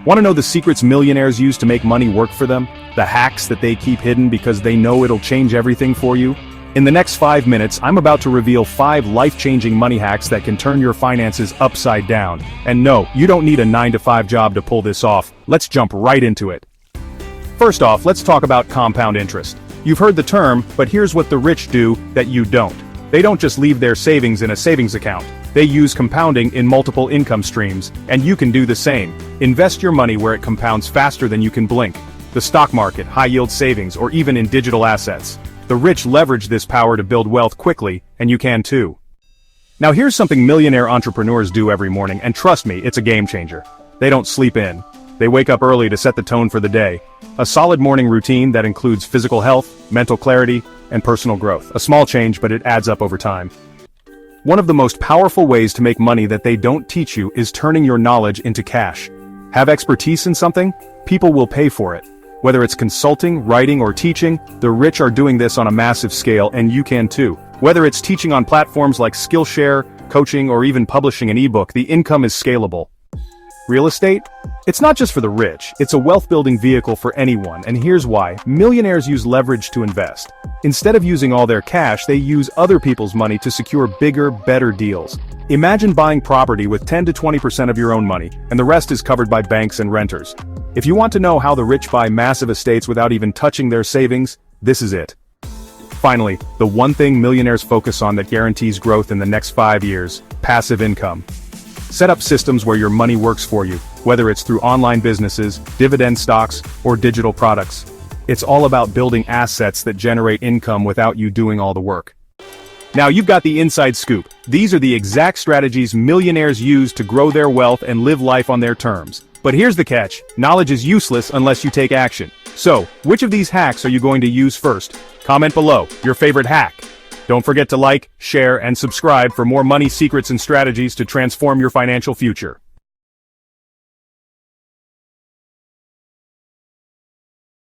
Want to know the secrets millionaires use to make money work for them? The hacks that they keep hidden because they know it'll change everything for you? In the next 5 minutes, I'm about to reveal 5 life-changing money hacks that can turn your finances upside down. And no, you don't need a 9-to-5 job to pull this off. Let's jump right into it. First off, let's talk about compound interest. You've heard the term, but here's what the rich do that you don't. They don't just leave their savings in a savings account. They use compounding in multiple income streams, and you can do the same. Invest your money where it compounds faster than you can blink. The stock market, high-yield savings, or even in digital assets. The rich leverage this power to build wealth quickly, and you can too. Now here's something millionaire entrepreneurs do every morning, and trust me, it's a game changer. They don't sleep in. They wake up early to set the tone for the day. A solid morning routine that includes physical health, mental clarity, and personal growth. A small change, but it adds up over time. One of the most powerful ways to make money that they don't teach you is turning your knowledge into cash. Have expertise in something? People will pay for it. Whether it's consulting, writing, or teaching, the rich are doing this on a massive scale, and you can too. Whether it's teaching on platforms like Skillshare, coaching, or even publishing an ebook, the income is scalable. Real estate? It's not just for the rich, it's a wealth-building vehicle for anyone, and here's why. Millionaires use leverage to invest. Instead of using all their cash, they use other people's money to secure bigger, better deals. Imagine buying property with 10 to 20% of your own money, and the rest is covered by banks and renters. If you want to know how the rich buy massive estates without even touching their savings, this is it. Finally, the one thing millionaires focus on that guarantees growth in the next 5 years: passive income. Set up systems where your money works for you, whether it's through online businesses, dividend stocks, or digital products. It's all about building assets that generate income without you doing all the work. Now you've got the inside scoop. These are the exact strategies millionaires use to grow their wealth and live life on their terms. But here's the catch: knowledge is useless unless you take action. So, which of these hacks are you going to use first? Comment below your favorite hack. Don't forget to like, share, and subscribe for more money secrets and strategies to transform your financial future.